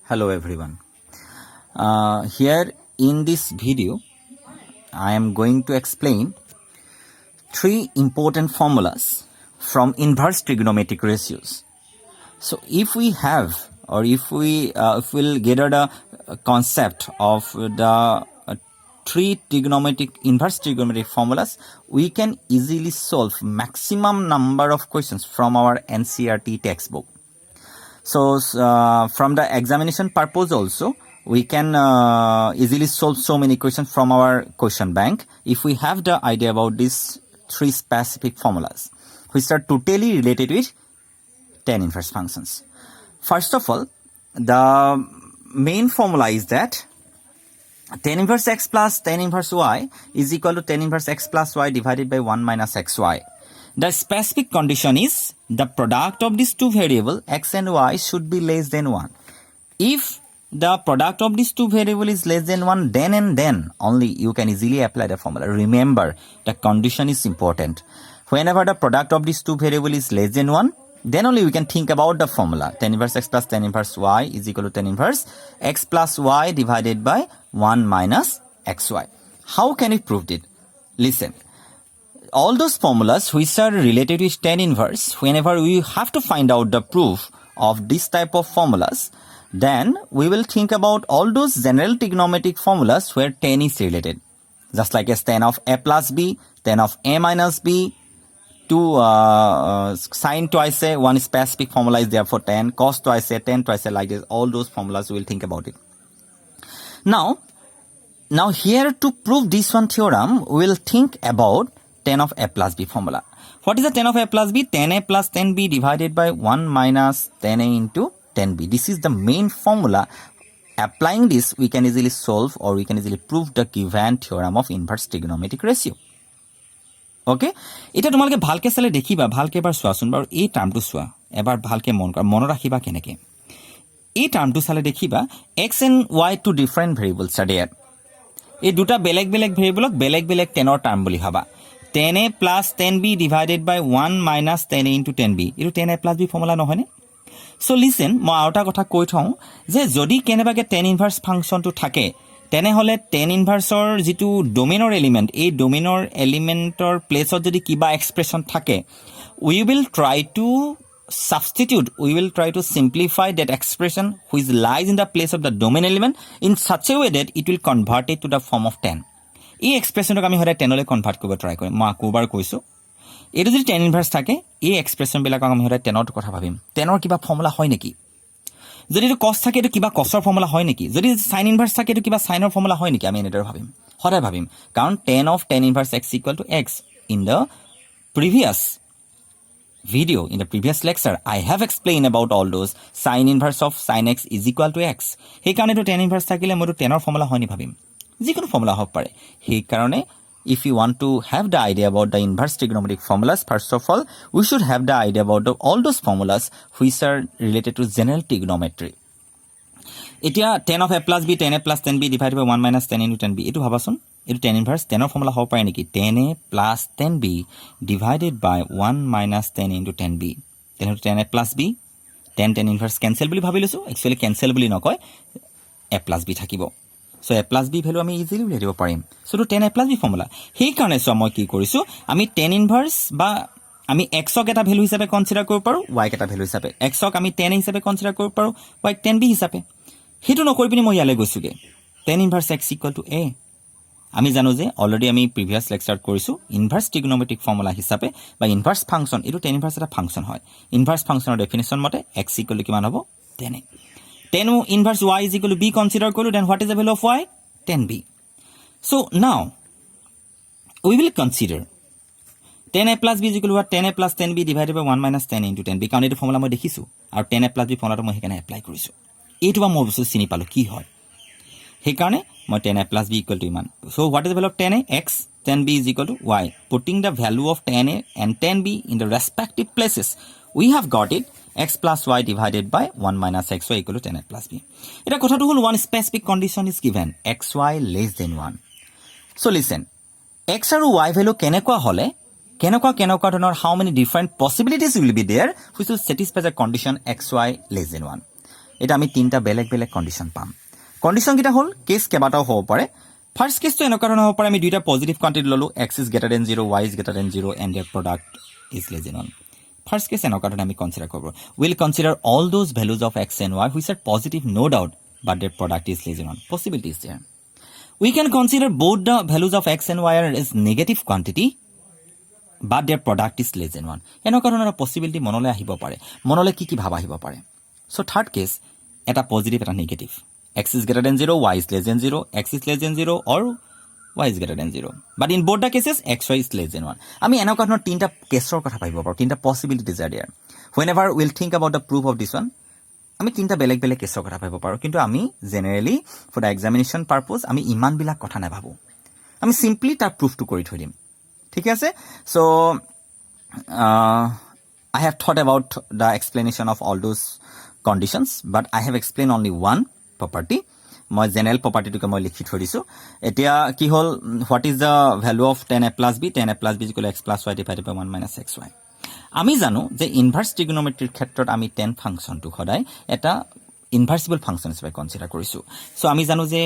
Hello everyone. Here in this video, I am going to explain three important formulas from inverse trigonometric ratios. So if we have, or if we'll gather the concept of the three inverse trigonometric formulas, we can easily solve maximum number of questions from our NCERT textbook. So from the examination purpose also, we can easily solve so many questions from our question bank if we have the idea about these three specific formulas, which are totally related with tan inverse functions. First of all, the main formula is that tan inverse x plus tan inverse y is equal to tan inverse x plus y divided by 1 minus xy. The specific condition is the product of these two variables x and y should be less than 1. If the product of these two variables is less than 1, then and then only you can easily apply the formula. Remember, the condition is important. Whenever the product of these two variables is less than 1, then only we can think about the formula. Tan inverse x plus tan inverse y is equal to tan inverse x plus y divided by 1 minus xy. How can we prove it? Listen. All those formulas which are related with tan inverse, whenever we have to find out the proof of this type of formulas, then we will think about all those general trigonometric formulas where tan is related. Just like as tan of a plus b, tan of a minus b, sine twice a, one specific formula is there for tan, cos twice a, tan twice a, like this. All those formulas we will think about it. Now here to prove this one theorem, we will think about tan of a plus b formula. What is the tan of a plus b? Tan a plus tan b divided by 1 minus tan a into tan b. This is the main formula. Applying this, we can easily solve or we can easily prove the given theorem of inverse trigonometric ratio. Okay? এটা তোমালোকে ভালকে চালে দেখিবা, ভালকে এবাৰ চোৱাচোন বাৰু এই টাৰ্মটো চোৱা, এবাৰ ভালকে মনত ৰাখিবা কেনেকে। এই টাৰ্মটো চালে দেখিবা x and y two different variables are there. এই দুটা বেলেগ বেলেগ ভেৰিয়েবলক বেলেগ বেলেগ টেনৰ টাৰ্ম বুলি ভাবা। tan a plus tan b divided by 1 minus tan a into tan b. এইটো tan a plus b formula নহয়নে? So listen, মই আৰু এটা কথা কৈ থওঁ যে যদি কেনেবাকে tan inverse ফাংচনটো থাকে, তেনেহলে tan inverseৰ যিটো ডোমেইনৰ এলিমেন্ট, এই ডোমেইনৰ এলিমেন্টৰ প্লেছত যদি কিবা এক্সপ্ৰেছন থাকে, we will try to simplify that expression which lies in the place of the domain element in such a way that it will convert it to the form of tan. এই এক্সপ্ৰেছনক আমি সদায় টেনলৈ convert কৰিব try কৰিম। মই আকৌবাৰ কৈছোঁ, এইটো যদি ten inverse থাকে, এই এক্সপ্ৰেছনবিলাকক আমি সদায় টেনৰ কথা ভাবিম। টেনৰ কিবা ফৰ্মুলা হয় নেকি? যদি এইটো কছ থাকে, এইটো কিবা কছৰ ফৰ্মুলা হয় নেকি? যদি চাইন ইনভাৰ্ছ থাকে, এইটো কিবা চাইনৰ ফৰ্মুলা হয় নেকি? আমি এনেদৰে ভাবিম, সদায় ভাবিম। কাৰণ ten of ten inverse x equal to x. In the previous video, in the previous lecture, I have explained about all those sin inverse of sin x is equal to x. সেইকাৰণে তো tan inverse থাকিলে মই তো টেনৰ formula হয় নি ভাবিম, যিকোনো ফৰ্মুলা হ'ব পাৰে। সেইকাৰণে if you want to have the idea about the inverse trigonometric formulas, first of all, we should have the idea about all those formulas which are related to general trigonometry. এতিয়া tan of a plus b, tan a plus tan b divided by 1 minus tan into tan b, এইটো ভাবাচোন, এইটো tan inverse টেনৰ formula হ'ব পাৰে নেকি? tan a plus tan b divided by 1 minus tan into tan b. তেনেহ'লে tan a plus b, tan inverse cancel বুলি ভাবি লৈছোঁ। একচুৱেলি কেনচেল বুলি নকয়, a plus b থাকিব। চ' a plus b ভেলু আমি ইজিলি উলিয়াই দিব পাৰিম। চ' এইটো tan a plus b formula. সেইকাৰণে চোৱা মই কি কৰিছোঁ, আমি tan inverse বা আমি এক্সক এটা ভেলু হিচাপে কনচিডাৰ কৰিব পাৰোঁ, ৱাইক এটা ভেলু হিচাপে। এক্সক আমি tan a হিচাপে কনচিডাৰ কৰিব পাৰোঁ, ৱাইক tan b হিচাপে। সেইটো নকৰি পিনি মই ইয়ালৈ গৈছোঁগৈ, tan inverse x equal to a। আমি জানো যে অলৰেডি আমি প্ৰিভিয়াছ লেকচাৰত কৰিছোঁ ইনভাৰ্ছ ট্ৰিগনোমেট্ৰিক ফৰ্মুলা হিচাপে বা ইনভাৰ্ছ ফাংচন, এইটো tan inverse এটা ফাংচন হয়। ইনভাৰ্ছ ফাংচনৰ ডেফিনেশ্যন মতে x ইকুৱেল টু কিমান হ'ব? tan a। tan inverse y is equal to b consider কৰিলোঁ, then what is the value of y? tan b. So now we will consider tan a plus b is equal to what? Tan a plus tan b divided by 1 minus tan a into tan b. কাৰণ এইটো formula মই দেখিছোঁ আৰু tan a plus b ফৰ্মুলাটো মই সেইকাৰণে apply কৰিছোঁ। এইটো বা মই বস্তু চিনি পালোঁ কি হয়, সেইকাৰণে মই tan a plus b equal to ইমান। So what is the value of tan a? X, tan b is equal to y. Putting the value of tan a and tan b in the respective places, we have got it x plus y divided by 1 minus xy equal to tan a plus b. এটা কথাটো হ'ল one specific condition is given, xy less than 1. So listen, x আৰু y value কেনেকুৱা হ'লে, কেনেকুৱা ধৰণৰ how many different possibilities will be there which will satisfy the condition xy less than 1. এটা আমি তিনিটা বেলেগ বেলেগ কণ্ডিশ্যন পাম কণ্ডিশ্যনকেইটা হ'ল কেছ কেইবাটাও হ'ব পাৰে ফাৰ্ষ্ট কেছটো এনেকুৱা ধৰণৰ হ'ব পাৰে আমি দুইটা পজিটিভ কোৱান্টিটি ল'লোঁ x is greater than 0 y is greater than 0 and their product is less than 1 first case এনেকুৱা ধৰণে আমি কনচিডাৰ কৰিব will consider all those values of x and y which are positive no' doubt but their product is less than 1 possibility is there we can consider both the values of x and y are as negative quantity but their product is less than 1 এনেকুৱা ধৰণৰ possibility মনলৈ আহিব পাৰে মনলৈ কি ভাব আহিব পাৰে সো থাৰ্ড কেস এটা পজিটিভ এটা negative x is greater than 0 y is less than 0 x is less than 0 or y is greater than 0 but in both the cases x y is less than 1 আমি এনেকুৱা ধৰণৰ তিনটা কেছৰ কথা ভাবিব পাৰো তিনটা পসিবিলিটিজ are there whenever we'll think about the proof of this one আমি তিনটা বেলেগ বেলেগ কেছৰ কথা ভাবিব পাৰো কিন্তু আমি generally for the examination purpose আমি ইমান বিলাক কথা নাভাবো আমি সিম্পলি তাৰ প্ৰুফটো কৰি থৈ দিম ঠিক আছে so I have thought about the explanation of all those conditions but I have explained only one property মই জেনাৰেল প্ৰপাৰ্টিটোকে মই লিখি থৈ দিছো এতিয়া কি হ'ল what is the value of 10a plus b 10a plus b = x plus y divided by 1 minus xy আমি জানো যে ইনভার্স ট্ৰিগোনোমেট্ৰিৰ ক্ষেত্ৰত আমি 10 ফাংশনটো সদায় এটা ইনভাৰ্সিবল ফাংশন হিচাপে কনসিডাৰ কৰিছো সো আমি জানো যে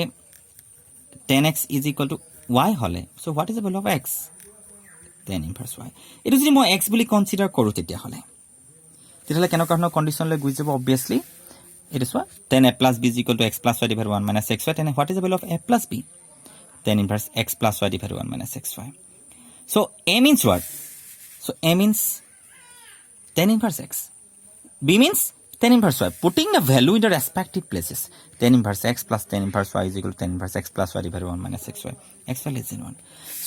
10x = y হলে so what is the value of x 10 ইনভাৰ্স y এটো যদি মই x বুলি কনসিডাৰ কৰো তেতিয়া হলে কেনেকুৱা ধৰণৰ কন্ডিশনলৈ গৈ যাব obviously it is what 10a plus b = x plus y divided by 1 minus xy then what is the value of a plus b 10 inverse x plus y divided by 1 minus xy so a means what so a means 10 inverse x b means 10 inverse y putting the value in the respective places 10 inverse x plus 10 inverse y is equal to 10 inverse x plus y divided by 1 minus xy xy less than 1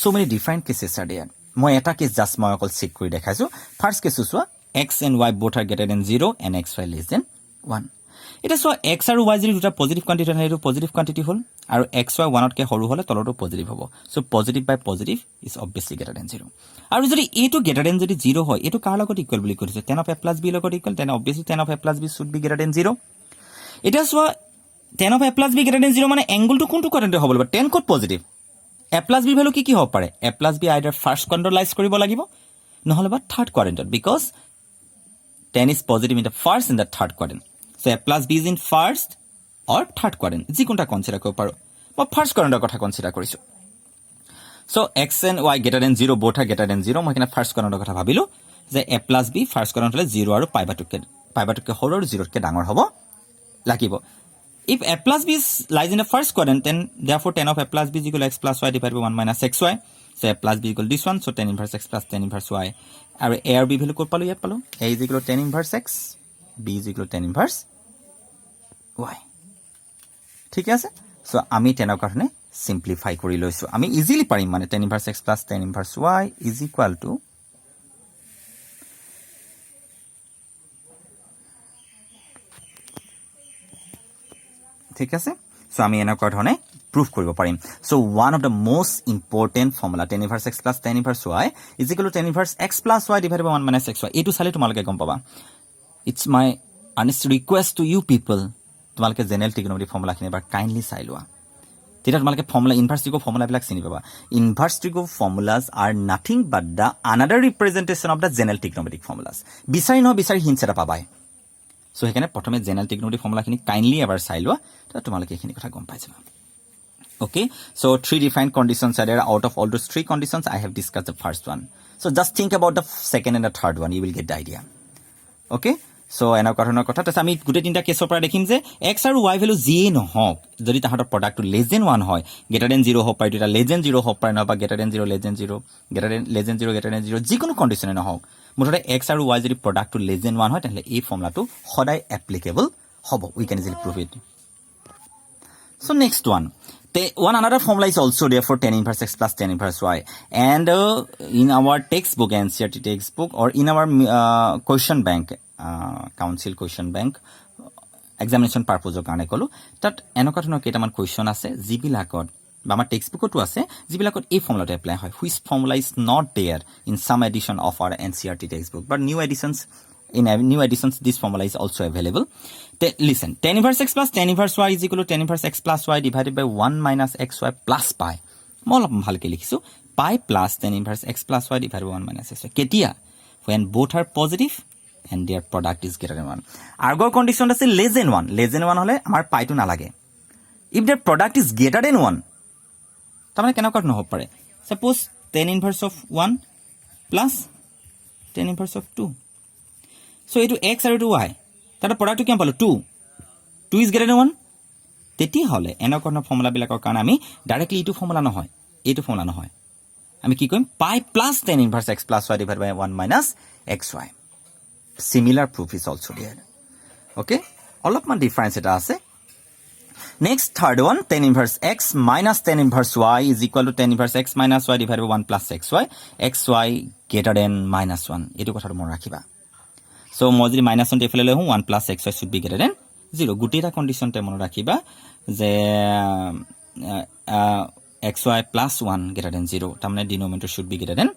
so many different cases are there মই এটা case just মই অকল check কৰি দেখাইছো first case চোৱা x and y both are greater than 0 and xy less than 1 এটা so x আৰু y যদি দুটা পজিটিভ কোয়ান্টিটি হয় এটো পজিটিভ কোয়ান্টিটি হল আৰু xy 1 তকে সৰু হলে তলটো পজিটিভ হ'ব so positive by positive is obviously greater than 0 আৰু যদি এটো greater than যদি 0 হয় এটো কাৰ লগত ইকুয়াল বুলি কৈছে 10 of a plus b লগত equal then obviously 10 of a plus b should be greater than 0 এটা so 10 of a plus b greater than 0 মানে এঙ্গেলটো কোনটো কোয়ান্টিটি হ'ব লাগিব 10 কত positive a plus b value কি হ'ব পাৰে a plus b either first quadrant lies কৰিব লাগিব নহলে বা third কোয়াড্ৰেন্টত because 10 is positive in the first and the third quadrant so a plus b is in first or third quadrant যি কোনটা consider কৰিব পাৰো মই ফাৰ্স্ট কোয়াড্ৰেন্টৰ কথা কনসিডাৰ কৰিছো so x and y greater than 0 both are greater than 0 মই কিনা first কোয়াড্ৰেন্টৰ কথা ভাবিলো যে a plus b ফাৰ্স্ট কোয়াড্ৰেন্ট হলে 0 আৰু পাই বাটুকে সৰু আৰু 0 তকে ডাঙৰ হ'ব লাগিব if a plus b lies in the first quadrant then therefore 10 of a plus b is equal to x plus y divided by 1 minus xy so a plus b equal this one so 10 inverse x plus 10 inverse y আৰু a আৰু b value ক'ত পালো ইয়াত পালো a is equal to 10 inverse x b is equal to 10 inverse y ঠিক আছে so আমি তেনৰ কাৰণে সিম্পলিফাই কৰি লৈছো আমি ইজিলি পাৰিম মানে 10 inverse x plus 10 inverse y is equal to ঠিক আছে সো আমি এনেকুৱা ধৰণে proof কৰিব পাৰিম so one of the most important formula 10 inverse x plus 10 inverse y is equal to 10 inverse x plus y divided by 1 minus xy এটো চালে তোমালোকে গম পাবা it's my honest request to you people তোমালোকে general ট্ৰিগোনোমেট্ৰি ফৰ্মুলাখিনি এবাৰ kindly চাই লোৱা তেতিয়া তোমালোকে ফৰ্মুলা ইনভাৰ্স ট্ৰিগো ফৰ্মুলা বিলাক চিনি পাবা inverse trigo formulas are nothing but the another representation of the general trigonometric formulas বিচাৰি হিন্টছ এটা পাবাই সো হেকানে প্ৰথমে জেনাৰেল ট্ৰিগোনোমেট্ৰি ফৰ্মুলাখিনি কাইন্ডলি এবাৰ চাই লোৱা তেতিয়া তোমালোকে এইখিনি কথা গম পাই যাবা okay so three defined conditions are there out of all those three conditions I have discussed the first one so just think about the second and the third one you will get the idea okay so এনেকুৱা ধৰণৰ কথা তাতে আমি গুটে তিনটা কেছৰ পৰা দেখিম যে x আৰু y ভ্যালু যিয়ে নহওক যদি তাহাঁতৰ প্ৰডাক্টটো less than 1 হয় greater than 0 হ'ব পাৰে এটা less than 0 হ'ব পাৰে নহবা greater than 0 less than 0 greater than less than 0 greater than 0 যিকোনো কন্ডিশনে নহওক মুঠতে x আৰু y যদি প্ৰডাক্টটো less than 1 হয় তেন্তে এই ফৰ্মুলাটো সদায় এপ্লিকেবল হ'ব we can easily prove it so next one another formula is also there for 10 inverse x plus 10 inverse y and in our textbook NCERT textbook or in our question bank council question bank examination purpose of কাৰণে কলো তাত এনেকুৱা ধৰণৰ কেইটামান question আছে যিবিলাকত বা আমাৰ টেক্সটবুকতো আছে যিবিলাকত এই ফৰ্মুলাটো এপ্লাই হয় which formula is not there in some edition of our NCERT textbook but new editions this formula is also available listen 10 inverse x plus 10 inverse y is equal to 10 inverse x plus y divided by 1 minus xy plus pi মই অলপ ভালকৈ লিখিছো pi plus 10 inverse x plus y divided by 1 minus xy কেতিয়া when both are positive and their product is greater than 1. Argor condition আছে less than 1. Less than 1 হলে আমাৰ পাইটো নালাগে. If their product is greater than 1, তাৰমানে কেনেকুৱা নহ'ব পাৰে? Suppose tan inverse of 1 plus tan inverse of 2. So এইটো x আৰু এইটো y. তাৰ প্ৰডাক্টটো কিমান পালো? 2. 2 is greater than 1. তেতিয়া হলে এনেকুৱা ফৰ্মুলাবিলাকৰ কাৰণে আমি ডাইৰেক্টলি এইটো ফৰ্মুলা নহয়, এইটো ফৰ্মুলা নহয়, আমি কি কৰিম? পাই plus tan inverse x plus y divided by 1 minus xy. Similar proof is also there. Okay? অলপমান ডিফাৰেন্স এটা আছে. Next, third one, tan inverse x minus tan inverse y is equal to tan inverse x minus y divided by 1 plus xy. xy greater than minus 1. এইটো কথাটো মনত ৰাখিবা. So মই যদি minus 1 এইফালে লৈ আহোঁ 1 plus xy should be greater than 0. গোটেইটা কণ্ডিশ্যনতে মনত ৰাখিবা যে xy plus 1 greater than 0. তাৰমানে denominator should be greater than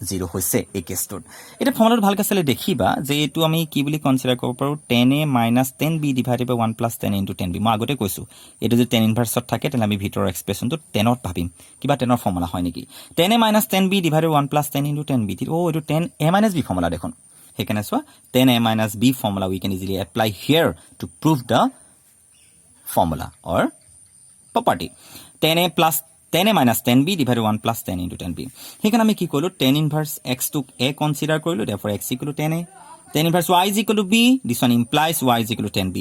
0 হৈছে এই কেছটোত. এটা ফৰ্মুলাটো ভালকৈ চালে দেখিবা যে এইটো আমি কি বুলি কনচিডাৰ কৰিব পাৰোঁ? tan a minus tan b divided by 1 plus tan into tan b. মই আগতে কৈছোঁ এইটো যদি tan ইনভাৰ্চত থাকে তেনে আমি ভিতৰৰ এক্সপ্ৰেশ্যনটো 10ত ভাবিম, কিবা 10ৰ ফৰ্মুলা হয় নেকি? tan a minus tan b divided by 1 plus tan into tan b. এইটো tan a minus b formula দেখোন. সেইকাৰণে চোৱা tan a minus b formula we can easily apply here to prove the formula or property. tan a minus tan b divided by 1 plus tan into tan b. সেইকাৰণে আমি কি কৰিলোঁ? tan inverse x to a consider কৰিলোঁ, therefore x equal to tan a. tan inverse y is equal to b. This one implies y is equal to tan b.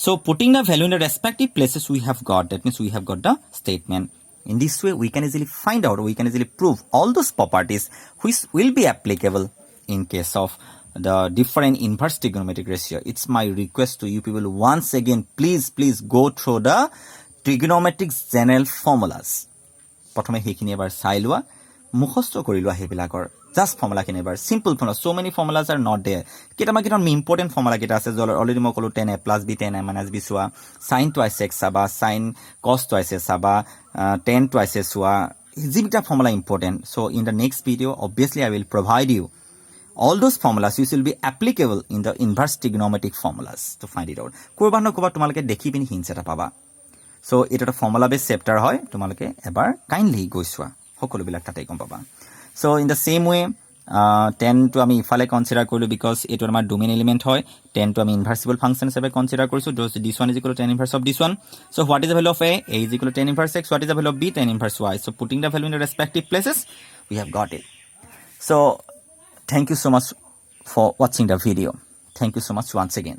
So putting the value in the respective places we have got, that means we have got the statement. In this way we can easily find out, we can easily prove all those properties which will be applicable in case of the different inverse trigonometric ratio. It's my request to you people once again, please go through the trigonometric general formulas. প্ৰথমে সেইখিনি এবাৰ চাই লোৱা, মুখস্থ কৰি লোৱা সেইবিলাকৰ just ফৰ্মুলাখিনি এবাৰ simple formula. so many formulas are not there. কেইটামান ইম্পৰ্টেণ্ট ফৰ্মুলা কেইটা আছে অলৰেডি মই ক'লোঁ tan a plus b tan a minus b চোৱা, sin twice x চাবা, sin cos twice a চাবা, tan twice a চোৱা, যিকেইটা formula important. so in the next video obviously I will provide you all those formulas which will be applicable in the inverse trigonometric formulas to find it out. ক'ৰবাত ন ক'ৰবাত তোমালোকে দেখি পিনি হিন্টছ এটা পাবা. so এইটো এটা ফৰ্মুলা বেছ চেপ্টাৰ হয়, তোমালোকে এবাৰ কাইণ্ডলি গৈ চোৱা, সকলোবিলাক তাতে গম পাবা. so in the same way টেনটো আমি ইফালে কনচিডাৰ কৰিলোঁ বিকজ এইটো আমাৰ ডোমেইন এলিমেণ্ট হয়. টেনটো আমি ইনভাৰ্চিবল ফাংচন হিচাপে কনচিডাৰ কৰিছোঁ. দিছ one is equal to ten inverse of this one. so what is the value of a is equal to tan inverse x, what is the value of b, tan inverse y. so putting the value in the respective places we have got it. so thank you so much for watching the video. Thank you so much once again.